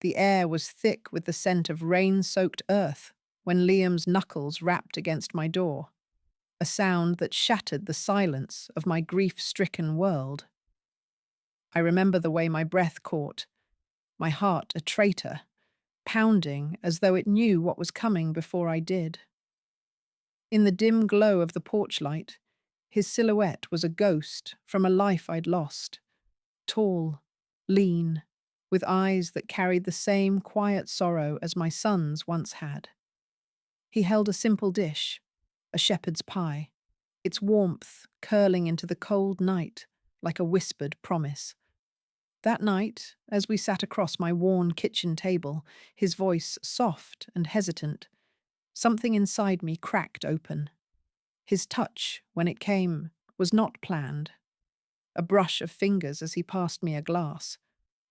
The air was thick with the scent of rain-soaked earth when Liam's knuckles rapped against my door, a sound that shattered the silence of my grief-stricken world. I remember the way my breath caught, my heart a traitor, pounding as though it knew what was coming before I did. In the dim glow of the porch light, his silhouette was a ghost from a life I'd lost, tall, lean, with eyes that carried the same quiet sorrow as my son's once had. He held a simple dish, a shepherd's pie, its warmth curling into the cold night like a whispered promise. That night, as we sat across my worn kitchen table, his voice soft and hesitant, something inside me cracked open. His touch, when it came, was not planned. A brush of fingers as he passed me a glass,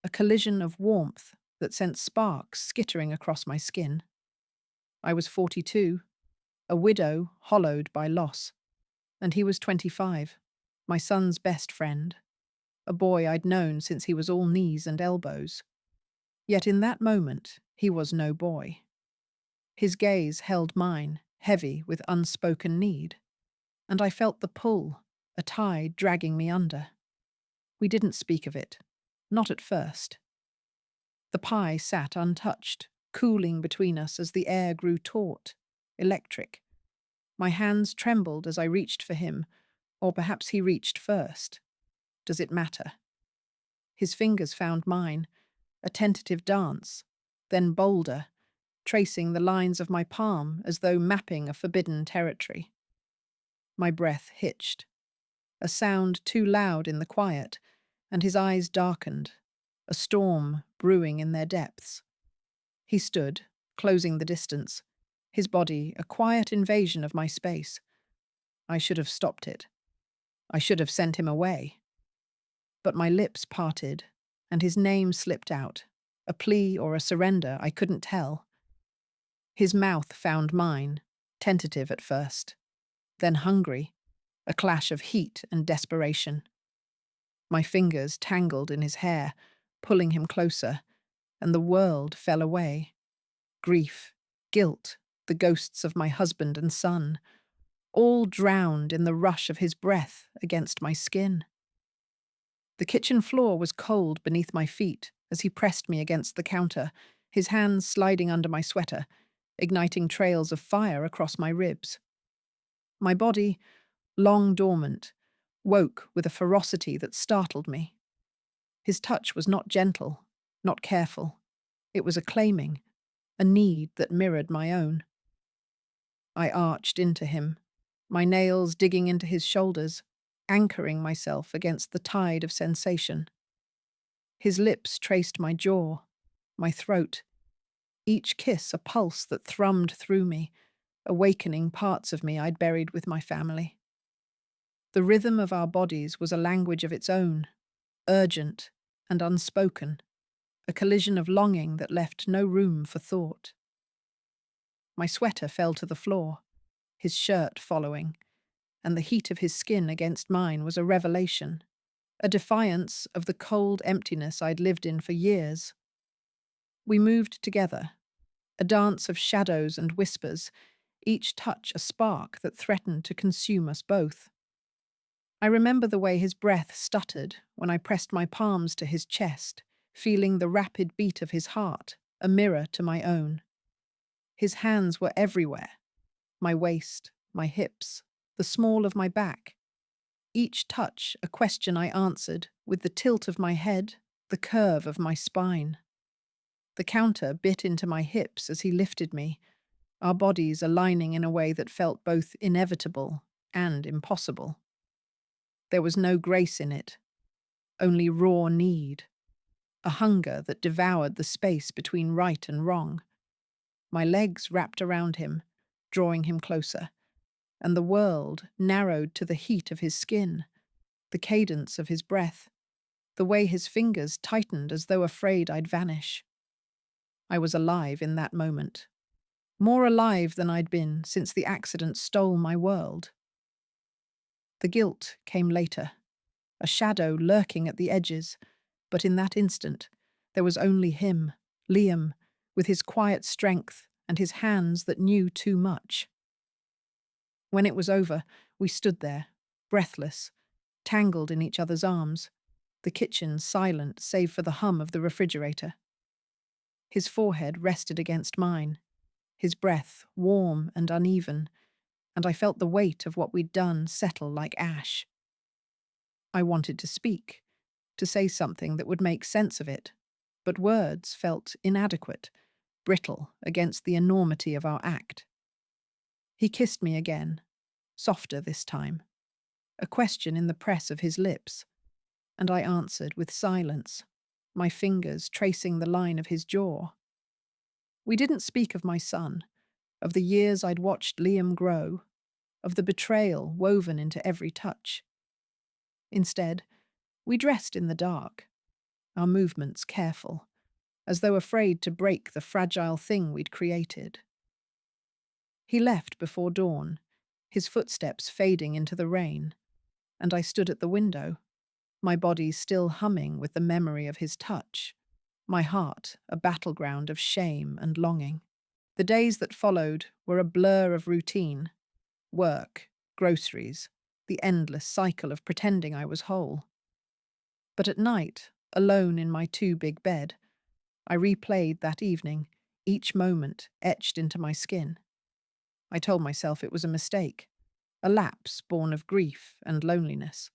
a collision of warmth that sent sparks skittering across my skin. I was 42, a widow hollowed by loss, and he was 25, my son's best friend, a boy I'd known since he was all knees and elbows. Yet in that moment, he was no boy. His gaze held mine, heavy with unspoken need, and I felt the pull, a tide dragging me under. We didn't speak of it, not at first. The pie sat untouched, cooling between us as the air grew taut, electric. My hands trembled as I reached for him, or perhaps he reached first. Does it matter? His fingers found mine, a tentative dance, then bolder, tracing the lines of my palm as though mapping a forbidden territory. My breath hitched, a sound too loud in the quiet, and his eyes darkened, a storm brewing in their depths. He stood, closing the distance, his body a quiet invasion of my space. I should have stopped it. I should have sent him away. But my lips parted, and his name slipped out, a plea or a surrender I couldn't tell. His mouth found mine, tentative at first, then hungry, a clash of heat and desperation. My fingers tangled in his hair, pulling him closer, and the world fell away. Grief, guilt, the ghosts of my husband and son, all drowned in the rush of his breath against my skin. The kitchen floor was cold beneath my feet as he pressed me against the counter, his hands sliding under my sweater, igniting trails of fire across my ribs. My body, long dormant, woke with a ferocity that startled me. His touch was not gentle, not careful. It was a claiming, a need that mirrored my own. I arched into him, my nails digging into his shoulders, anchoring myself against the tide of sensation. His lips traced my jaw, my throat, each kiss a pulse that thrummed through me, awakening parts of me I'd buried with my family. The rhythm of our bodies was a language of its own, urgent and unspoken, a collision of longing that left no room for thought. My sweater fell to the floor, his shirt following, and the heat of his skin against mine was a revelation, a defiance of the cold emptiness I'd lived in for years. We moved together, a dance of shadows and whispers, each touch a spark that threatened to consume us both. I remember the way his breath stuttered when I pressed my palms to his chest, feeling the rapid beat of his heart, a mirror to my own. His hands were everywhere, my waist, my hips, the small of my back. Each touch a question I answered with the tilt of my head, the curve of my spine. The counter bit into my hips as he lifted me, our bodies aligning in a way that felt both inevitable and impossible. There was no grace in it, only raw need, a hunger that devoured the space between right and wrong. My legs wrapped around him, drawing him closer, and the world narrowed to the heat of his skin, the cadence of his breath, the way his fingers tightened as though afraid I'd vanish. I was alive in that moment, more alive than I'd been since the accident stole my world. The guilt came later, a shadow lurking at the edges, but in that instant, there was only him, Liam, with his quiet strength and his hands that knew too much. When it was over, we stood there, breathless, tangled in each other's arms, the kitchen silent save for the hum of the refrigerator. His forehead rested against mine, his breath warm and uneven, and I felt the weight of what we'd done settle like ash. I wanted to speak, to say something that would make sense of it, but words felt inadequate, brittle against the enormity of our act. He kissed me again, softer this time, a question in the press of his lips, and I answered with silence, my fingers tracing the line of his jaw. We didn't speak of my son, of the years I'd watched Liam grow, of the betrayal woven into every touch. Instead, we dressed in the dark, our movements careful, as though afraid to break the fragile thing we'd created. He left before dawn, his footsteps fading into the rain, and I stood at the window, my body still humming with the memory of his touch, my heart a battleground of shame and longing. The days that followed were a blur of routine, work, groceries, the endless cycle of pretending I was whole. But at night, alone in my too big bed, I replayed that evening, each moment etched into my skin. I told myself it was a mistake, a lapse born of grief and loneliness.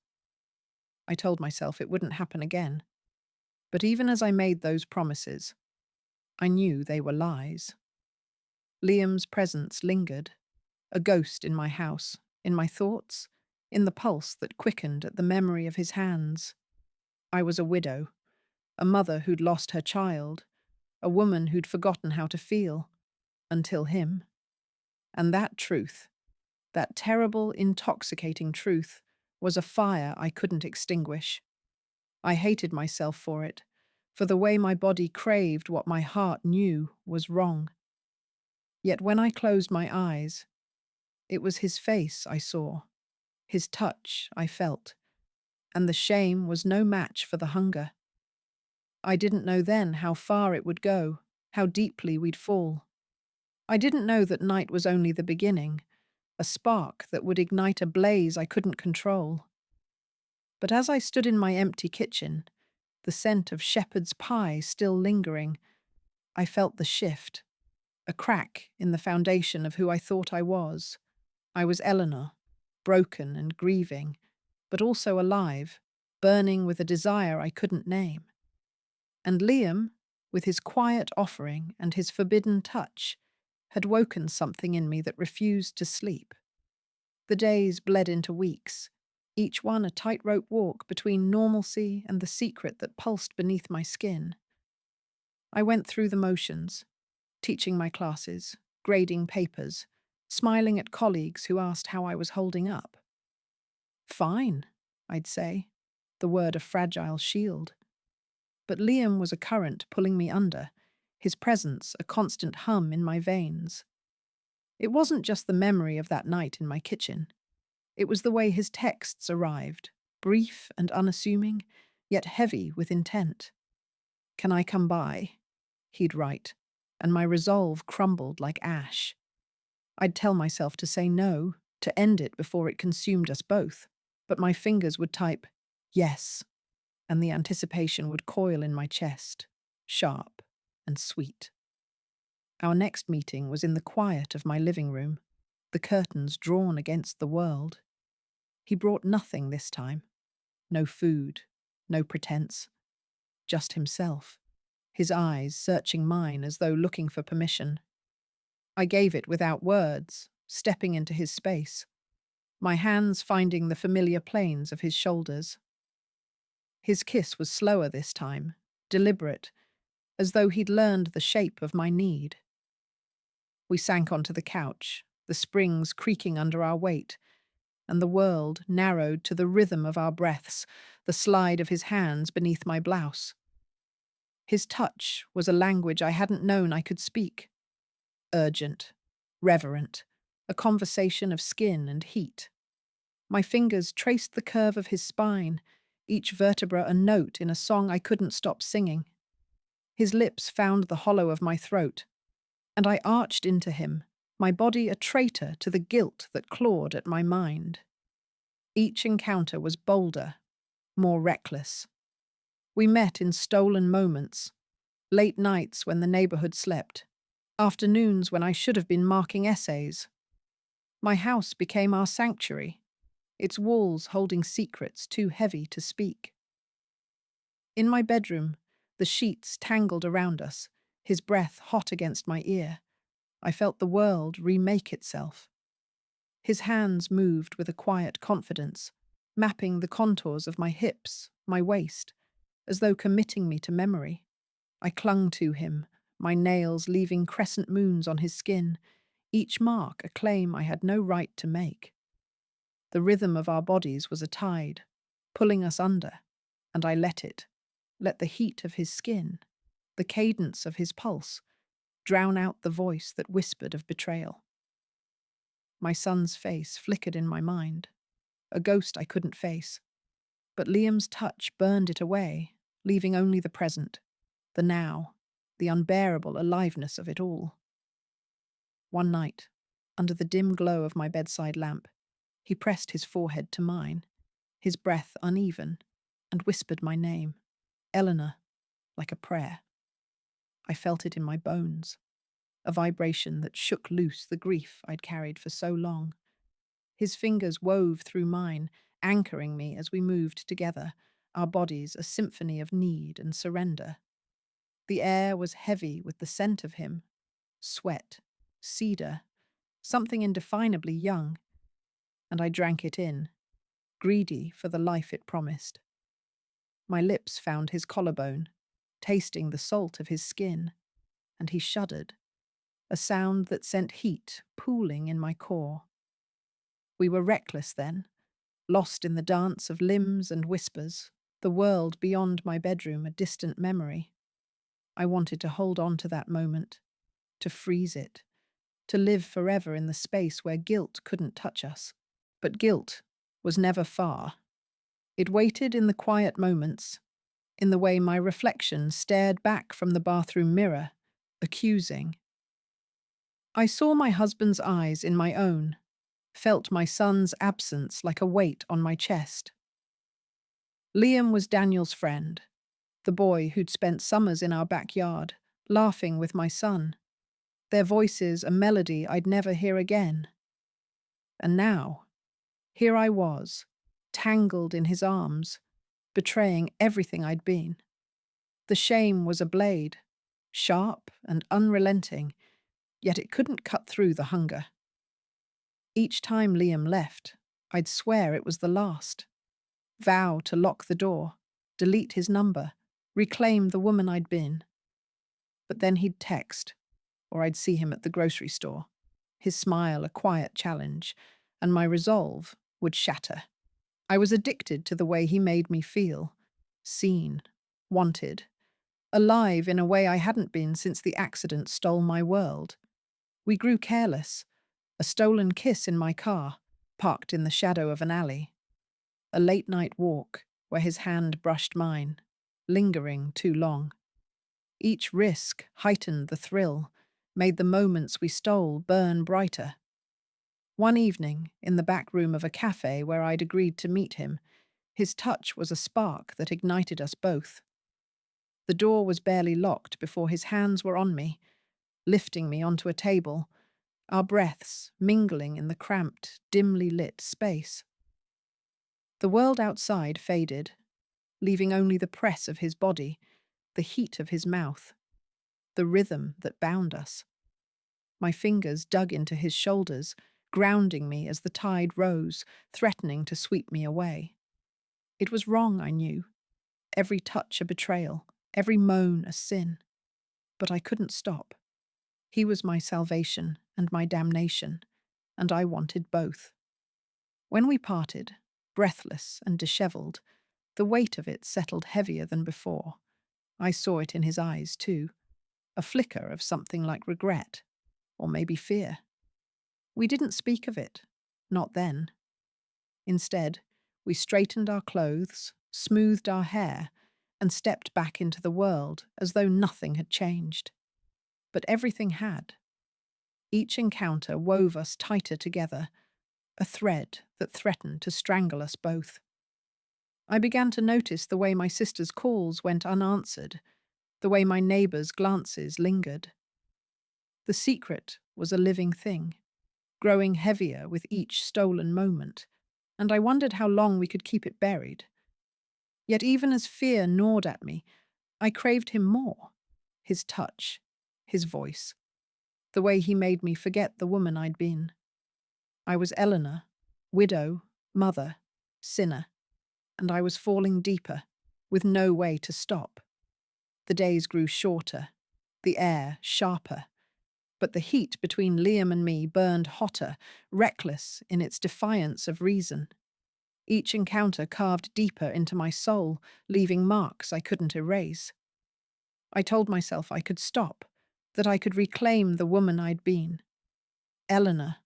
I told myself it wouldn't happen again. But even as I made those promises, I knew they were lies. Liam's presence lingered, a ghost in my house, in my thoughts, in the pulse that quickened at the memory of his hands. I was a widow, a mother who'd lost her child, a woman who'd forgotten how to feel, until him. And that truth, that terrible, intoxicating truth, was a fire I couldn't extinguish. I hated myself for it, for the way my body craved what my heart knew was wrong. Yet when I closed my eyes, it was his face I saw, his touch I felt, and the shame was no match for the hunger. I didn't know then how far it would go, how deeply we'd fall. I didn't know that night was only the beginning, a spark that would ignite a blaze I couldn't control. But as I stood in my empty kitchen, the scent of shepherd's pie still lingering, I felt the shift, a crack in the foundation of who I thought I was. I was Eleanor, broken and grieving, but also alive, burning with a desire I couldn't name. And Liam, with his quiet offering and his forbidden touch, had woken something in me that refused to sleep. The days bled into weeks, each one a tightrope walk between normalcy and the secret that pulsed beneath my skin. I went through the motions, teaching my classes, grading papers, smiling at colleagues who asked how I was holding up. Fine, I'd say, the word a fragile shield. But Liam was a current pulling me under, his presence a constant hum in my veins. It wasn't just the memory of that night in my kitchen. It was the way his texts arrived, brief and unassuming, yet heavy with intent. "Can I come by?" he'd write, and my resolve crumbled like ash. I'd tell myself to say no, to end it before it consumed us both, but my fingers would type, "Yes," and the anticipation would coil in my chest, sharp and sweet. Our next meeting was in the quiet of my living room, the curtains drawn against the world. He brought nothing this time. No food, no pretense. Just himself, his eyes searching mine as though looking for permission. I gave it without words, stepping into his space, my hands finding the familiar planes of his shoulders. His kiss was slower this time, deliberate, as though he'd learned the shape of my need. We sank onto the couch, the springs creaking under our weight, and the world narrowed to the rhythm of our breaths, the slide of his hands beneath my blouse. His touch was a language I hadn't known I could speak. Urgent, reverent, a conversation of skin and heat. My fingers traced the curve of his spine, each vertebra a note in a song I couldn't stop singing. His lips found the hollow of my throat, and I arched into him, my body a traitor to the guilt that clawed at my mind. Each encounter was bolder, more reckless. We met in stolen moments, late nights when the neighborhood slept, afternoons when I should have been marking essays. My house became our sanctuary, its walls holding secrets too heavy to speak. In my bedroom, the sheets tangled around us, his breath hot against my ear. I felt the world remake itself. His hands moved with a quiet confidence, mapping the contours of my hips, my waist, as though committing me to memory. I clung to him, my nails leaving crescent moons on his skin, each mark a claim I had no right to make. The rhythm of our bodies was a tide, pulling us under, and I let the heat of his skin, the cadence of his pulse, drown out the voice that whispered of betrayal. My son's face flickered in my mind, a ghost I couldn't face, but Liam's touch burned it away, leaving only the present, the now, the unbearable aliveness of it all. One night, under the dim glow of my bedside lamp, he pressed his forehead to mine, his breath uneven, and whispered my name, Eleanor, like a prayer. I felt it in my bones, a vibration that shook loose the grief I'd carried for so long. His fingers wove through mine, anchoring me as we moved together, our bodies a symphony of need and surrender. The air was heavy with the scent of him, sweat, cedar, something indefinably young, and I drank it in, greedy for the life it promised. My lips found his collarbone, tasting the salt of his skin, and he shuddered, a sound that sent heat pooling in my core. We were reckless then, lost in the dance of limbs and whispers, the world beyond my bedroom a distant memory. I wanted to hold on to that moment, to freeze it, to live forever in the space where guilt couldn't touch us. But guilt was never far. It waited in the quiet moments, in the way my reflection stared back from the bathroom mirror, accusing. I saw my husband's eyes in my own, felt my son's absence like a weight on my chest. Liam was Daniel's friend, the boy who'd spent summers in our backyard, laughing with my son, their voices a melody I'd never hear again. And now, here I was, tangled in his arms, betraying everything I'd been. The shame was a blade, sharp and unrelenting, yet it couldn't cut through the hunger. Each time Liam left, I'd swear it was the last, vow to lock the door, delete his number, reclaim the woman I'd been. But then he'd text, or I'd see him at the grocery store, his smile a quiet challenge, and my resolve would shatter. I was addicted to the way he made me feel, seen, wanted, alive in a way I hadn't been since the accident stole my world. We grew careless, a stolen kiss in my car, parked in the shadow of an alley, a late-night walk where his hand brushed mine, lingering too long. Each risk heightened the thrill, made the moments we stole burn brighter. One evening, in the back room of a cafe where I'd agreed to meet him, his touch was a spark that ignited us both. The door was barely locked before his hands were on me, lifting me onto a table, our breaths mingling in the cramped, dimly lit space. The world outside faded, leaving only the press of his body, the heat of his mouth, the rhythm that bound us. My fingers dug into his shoulders, grounding me as the tide rose, threatening to sweep me away. It was wrong, I knew. Every touch a betrayal, every moan a sin. But I couldn't stop. He was my salvation and my damnation, and I wanted both. When we parted, breathless and dishevelled, the weight of it settled heavier than before. I saw it in his eyes, too, a flicker of something like regret, or maybe fear. We didn't speak of it, not then. Instead, we straightened our clothes, smoothed our hair, and stepped back into the world as though nothing had changed. But everything had. Each encounter wove us tighter together, a thread that threatened to strangle us both. I began to notice the way my sister's calls went unanswered, the way my neighbours' glances lingered. The secret was a living thing, growing heavier with each stolen moment, and I wondered how long we could keep it buried. Yet even as fear gnawed at me, I craved him more. His touch, his voice, the way he made me forget the woman I'd been. I was Eleanor, widow, mother, sinner, and I was falling deeper, with no way to stop. The days grew shorter, the air sharper, but the heat between Liam and me burned hotter, reckless in its defiance of reason. Each encounter carved deeper into my soul, leaving marks I couldn't erase. I told myself I could stop, that I could reclaim the woman I'd been. Eleanor,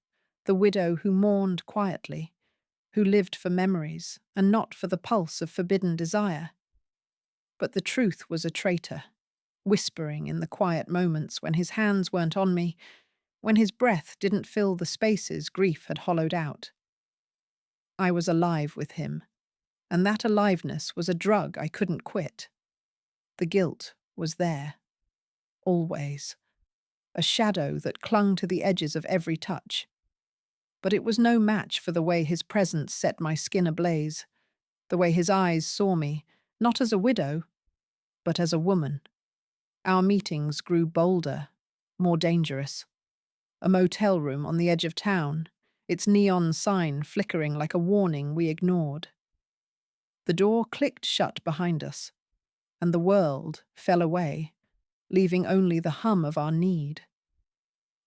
the widow who mourned quietly, who lived for memories and not for the pulse of forbidden desire. But the truth was a traitor, whispering in the quiet moments when his hands weren't on me, when his breath didn't fill the spaces grief had hollowed out. I was alive with him, and that aliveness was a drug I couldn't quit. The guilt was there, always, a shadow that clung to the edges of every touch. But it was no match for the way his presence set my skin ablaze, the way his eyes saw me, not as a widow, but as a woman. Our meetings grew bolder, more dangerous. A motel room on the edge of town, its neon sign flickering like a warning we ignored. The door clicked shut behind us, and the world fell away, leaving only the hum of our need.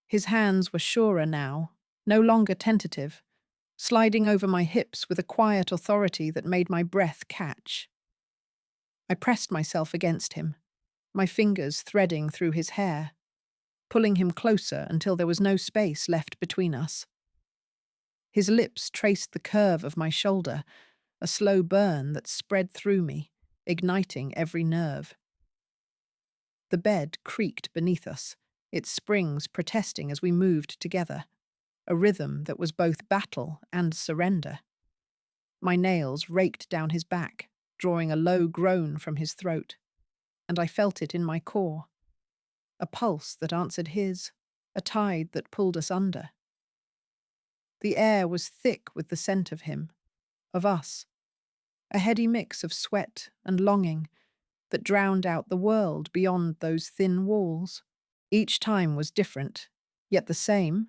His hands were surer now, no longer tentative, sliding over my hips with a quiet authority that made my breath catch. I pressed myself against him, my fingers threading through his hair, pulling him closer until there was no space left between us. His lips traced the curve of my shoulder, a slow burn that spread through me, igniting every nerve. The bed creaked beneath us, its springs protesting as we moved together, a rhythm that was both battle and surrender. My nails raked down his back, drawing a low groan from his throat, and I felt it in my core. A pulse that answered his, a tide that pulled us under. The air was thick with the scent of him, of us, a heady mix of sweat and longing that drowned out the world beyond those thin walls. Each time was different, yet the same,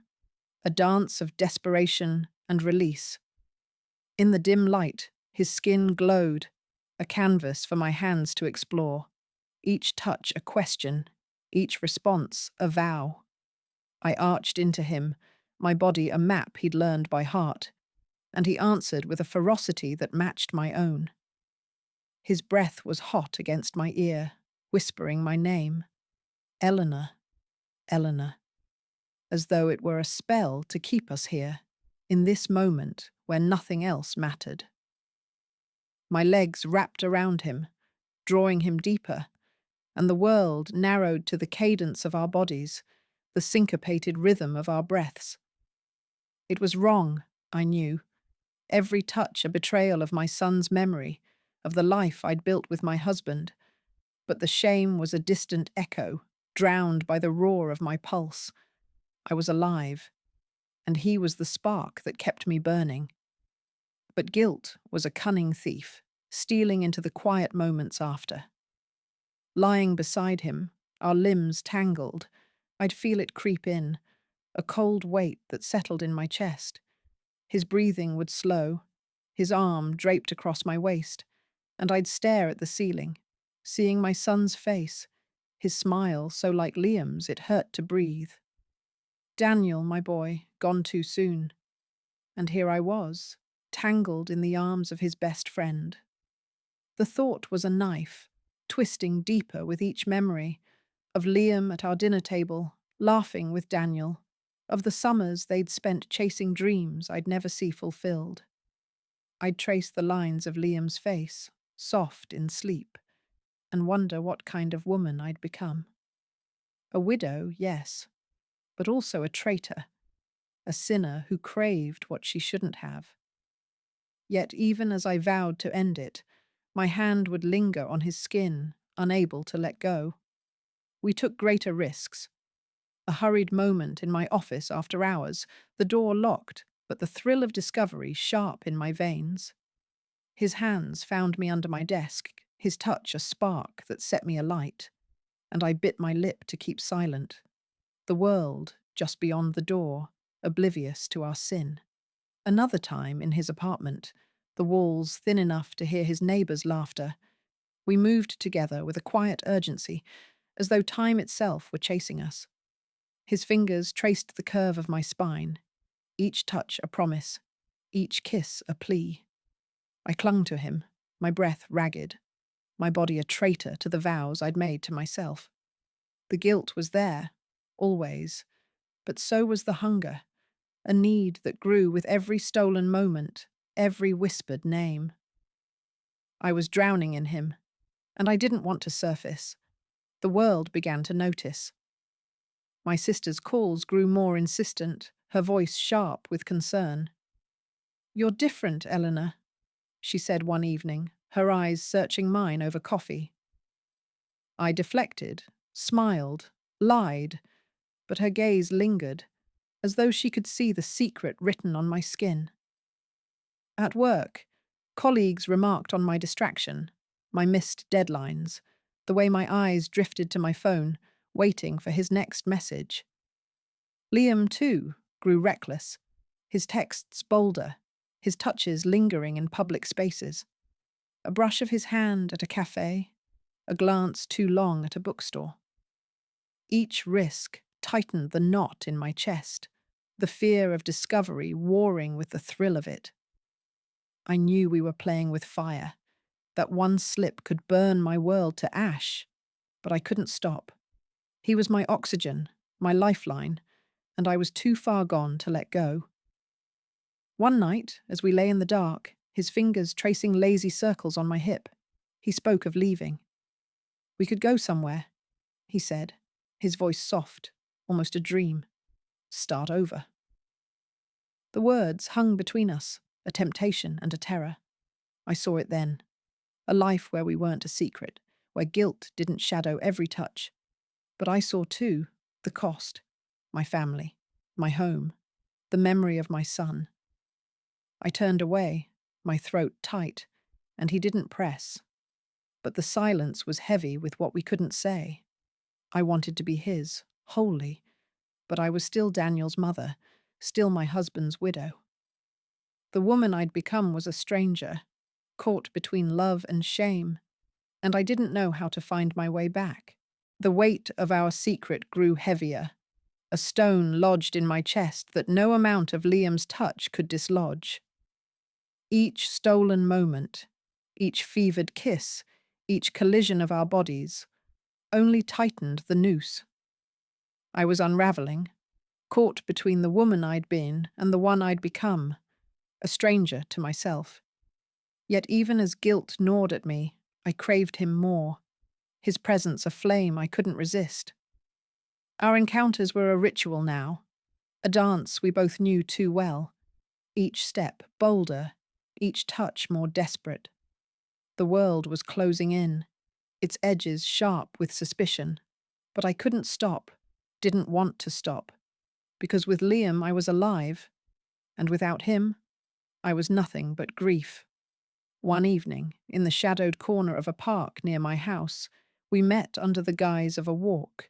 a dance of desperation and release. In the dim light, his skin glowed, a canvas for my hands to explore, each touch a question, each response a vow. I arched into him, my body a map he'd learned by heart, and he answered with a ferocity that matched my own. His breath was hot against my ear, whispering my name. Eleanor, Eleanor, as though it were a spell to keep us here, in this moment where nothing else mattered. My legs wrapped around him, drawing him deeper, and the world narrowed to the cadence of our bodies, the syncopated rhythm of our breaths. It was wrong, I knew, every touch a betrayal of my son's memory, of the life I'd built with my husband, but the shame was a distant echo, drowned by the roar of my pulse. I was alive, and he was the spark that kept me burning. But guilt was a cunning thief, stealing into the quiet moments after. Lying beside him, our limbs tangled, I'd feel it creep in, a cold weight that settled in my chest. His breathing would slow, his arm draped across my waist, and I'd stare at the ceiling, seeing my son's face, his smile so like Liam's it hurt to breathe. Daniel, my boy, gone too soon. And here I was, tangled in the arms of his best friend. The thought was a knife, twisting deeper with each memory, of Liam at our dinner table, laughing with Daniel, of the summers they'd spent chasing dreams I'd never see fulfilled. I'd trace the lines of Liam's face, soft in sleep, and wonder what kind of woman I'd become. A widow, yes, but also a traitor, a sinner who craved what she shouldn't have. Yet even as I vowed to end it, my hand would linger on his skin, unable to let go. We took greater risks. A hurried moment in my office after hours, the door locked, but the thrill of discovery sharp in my veins. His hands found me under my desk, his touch a spark that set me alight, and I bit my lip to keep silent. The world, just beyond the door, oblivious to our sin. Another time in his apartment, the walls thin enough to hear his neighbours' laughter, we moved together with a quiet urgency, as though time itself were chasing us. His fingers traced the curve of my spine, each touch a promise, each kiss a plea. I clung to him, my breath ragged, my body a traitor to the vows I'd made to myself. The guilt was there, always, but so was the hunger, a need that grew with every stolen moment, every whispered name. I was drowning in him, and I didn't want to surface. The world began to notice. My sister's calls grew more insistent, her voice sharp with concern. "You're different, Eleanor," she said one evening, her eyes searching mine over coffee. I deflected, smiled, lied, but her gaze lingered, as though she could see the secret written on my skin. At work, colleagues remarked on my distraction, my missed deadlines, the way my eyes drifted to my phone, waiting for his next message. Liam, too, grew reckless, his texts bolder, his touches lingering in public spaces. A brush of his hand at a cafe, a glance too long at a bookstore. Each risk tightened the knot in my chest, the fear of discovery warring with the thrill of it. I knew we were playing with fire, that one slip could burn my world to ash, but I couldn't stop. He was my oxygen, my lifeline, and I was too far gone to let go. One night, as we lay in the dark, his fingers tracing lazy circles on my hip, he spoke of leaving. "We could go somewhere," he said, his voice soft, almost a dream. "Start over." The words hung between us, a temptation and a terror. I saw it then. A life where we weren't a secret, where guilt didn't shadow every touch. But I saw, too, the cost. My family, my home, the memory of my son. I turned away, my throat tight, and he didn't press. But the silence was heavy with what we couldn't say. I wanted to be his, wholly, but I was still Daniel's mother, still my husband's widow. The woman I'd become was a stranger, caught between love and shame, and I didn't know how to find my way back. The weight of our secret grew heavier, a stone lodged in my chest that no amount of Liam's touch could dislodge. Each stolen moment, each fevered kiss, each collision of our bodies, only tightened the noose. I was unraveling, caught between the woman I'd been and the one I'd become, a stranger to myself. Yet even as guilt gnawed at me, I craved him more, his presence a flame I couldn't resist. Our encounters were a ritual now, a dance we both knew too well, each step bolder, each touch more desperate. The world was closing in, its edges sharp with suspicion, but I couldn't stop, didn't want to stop, because with Liam I was alive, and without him, I was nothing but grief. One evening, in the shadowed corner of a park near my house, we met under the guise of a walk.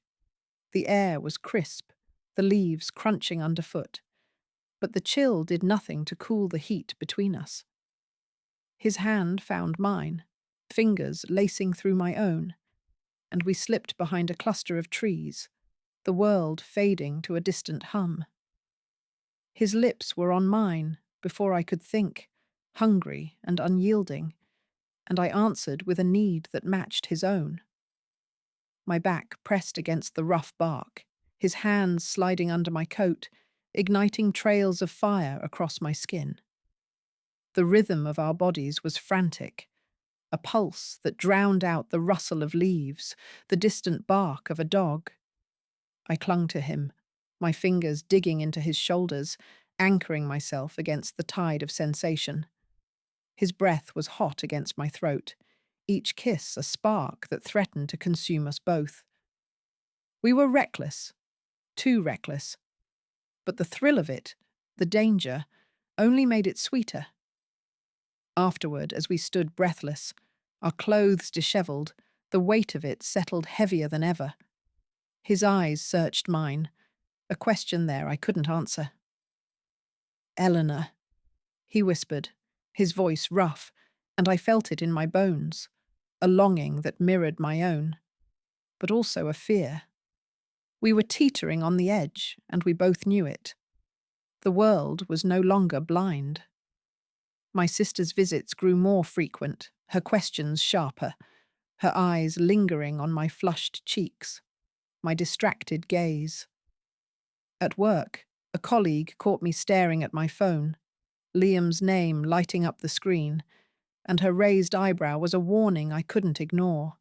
The air was crisp, the leaves crunching underfoot, but the chill did nothing to cool the heat between us. His hand found mine, fingers lacing through my own, and we slipped behind a cluster of trees, the world fading to a distant hum. His lips were on mine before I could think, hungry and unyielding, and I answered with a need that matched his own. My back pressed against the rough bark, his hands sliding under my coat, igniting trails of fire across my skin. The rhythm of our bodies was frantic, a pulse that drowned out the rustle of leaves, the distant bark of a dog. I clung to him, my fingers digging into his shoulders, anchoring myself against the tide of sensation. His breath was hot against my throat, each kiss a spark that threatened to consume us both. We were reckless, too reckless, but the thrill of it, the danger, only made it sweeter. Afterward, as we stood breathless, our clothes dishevelled, the weight of it settled heavier than ever. His eyes searched mine, a question there I couldn't answer. "Eleanor," he whispered, his voice rough, and I felt it in my bones, a longing that mirrored my own, but also a fear. We were teetering on the edge, and we both knew it. The world was no longer blind. My sister's visits grew more frequent, her questions sharper, her eyes lingering on my flushed cheeks, my distracted gaze. At work, a colleague caught me staring at my phone, Liam's name lighting up the screen, and her raised eyebrow was a warning I couldn't ignore.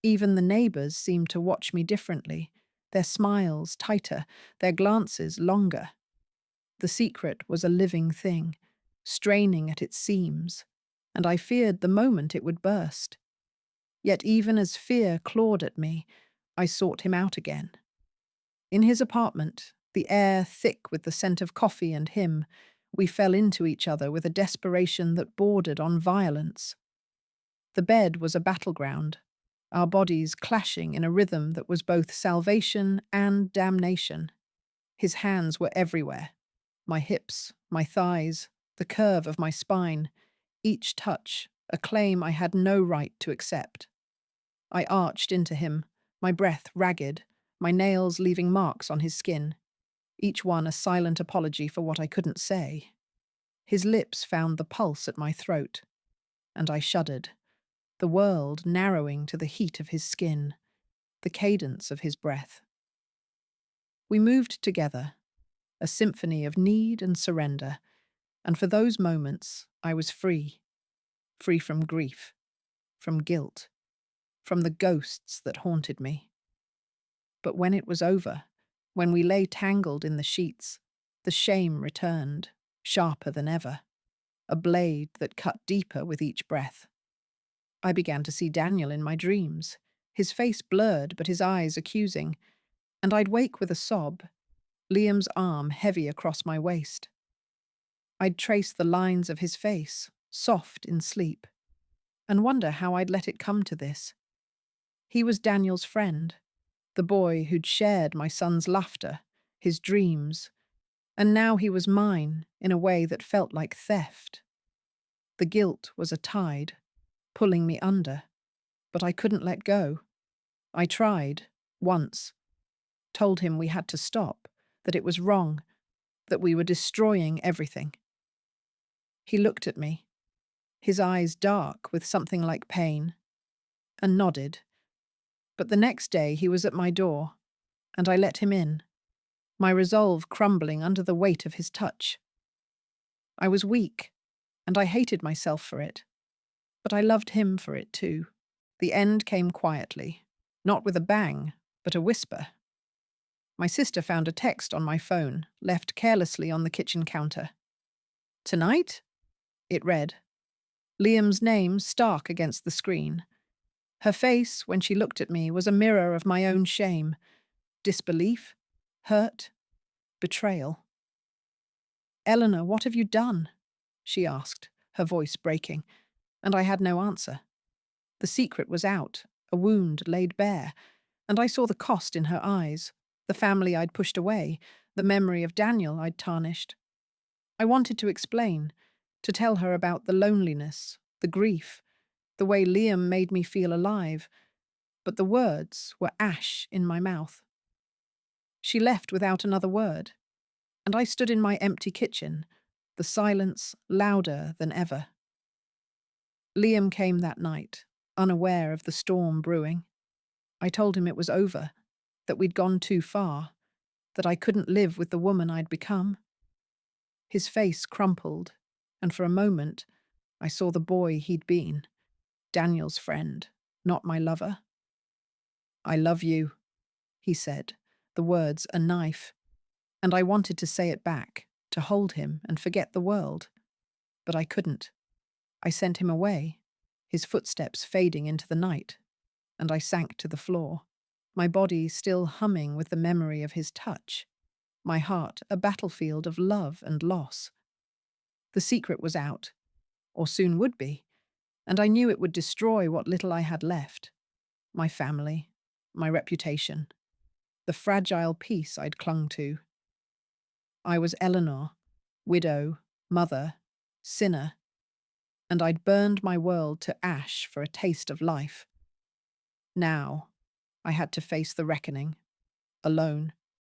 Even the neighbours seemed to watch me differently, their smiles tighter, their glances longer. The secret was a living thing, straining at its seams, and I feared the moment it would burst. Yet even as fear clawed at me, I sought him out again. In his apartment, the air thick with the scent of coffee and him, we fell into each other with a desperation that bordered on violence. The bed was a battleground, our bodies clashing in a rhythm that was both salvation and damnation. His hands were everywhere, my hips, my thighs, the curve of my spine, each touch a claim I had no right to accept. I arched into him, my breath ragged, my nails leaving marks on his skin, each one a silent apology for what I couldn't say. His lips found the pulse at my throat, and I shuddered, the world narrowing to the heat of his skin, the cadence of his breath. We moved together, a symphony of need and surrender, and for those moments I was free, free from grief, from guilt, from the ghosts that haunted me. But when it was over, when we lay tangled in the sheets, the shame returned, sharper than ever, a blade that cut deeper with each breath. I began to see Daniel in my dreams, his face blurred but his eyes accusing, and I'd wake with a sob, Liam's arm heavy across my waist. I'd trace the lines of his face, soft in sleep, and wonder how I'd let it come to this. He was Daniel's friend, the boy who'd shared my son's laughter, his dreams, and now he was mine in a way that felt like theft. The guilt was a tide, pulling me under, but I couldn't let go. I tried, once, told him we had to stop, that it was wrong, that we were destroying everything. He looked at me, his eyes dark with something like pain, and nodded. But the next day he was at my door, and I let him in, my resolve crumbling under the weight of his touch. I was weak, and I hated myself for it, but I loved him for it too. The end came quietly, not with a bang, but a whisper. My sister found a text on my phone, left carelessly on the kitchen counter. "Tonight?" It read. Liam's name stark against the screen. Her face, when she looked at me, was a mirror of my own shame. Disbelief, hurt, betrayal. "Eleanor, what have you done?" she asked, her voice breaking, and I had no answer. The secret was out, a wound laid bare, and I saw the cost in her eyes, the family I'd pushed away, the memory of Daniel I'd tarnished. I wanted to explain, to tell her about the loneliness, the grief, the way Liam made me feel alive, but the words were ash in my mouth. She left without another word, and I stood in my empty kitchen, the silence louder than ever. Liam came that night, unaware of the storm brewing. I told him it was over, that we'd gone too far, that I couldn't live with the woman I'd become. His face crumpled, and for a moment I saw the boy he'd been, Daniel's friend, not my lover. I love you, he said, the words a knife, and I wanted to say it back, to hold him and forget the world. But I couldn't. I sent him away, his footsteps fading into the night, and I sank to the floor, my body still humming with the memory of his touch, my heart a battlefield of love and loss. The secret was out, or soon would be, and I knew it would destroy what little I had left, my family, my reputation, the fragile peace I'd clung to. I was Eleanor, widow, mother, sinner, and I'd burned my world to ash for a taste of life. Now, I had to face the reckoning, alone,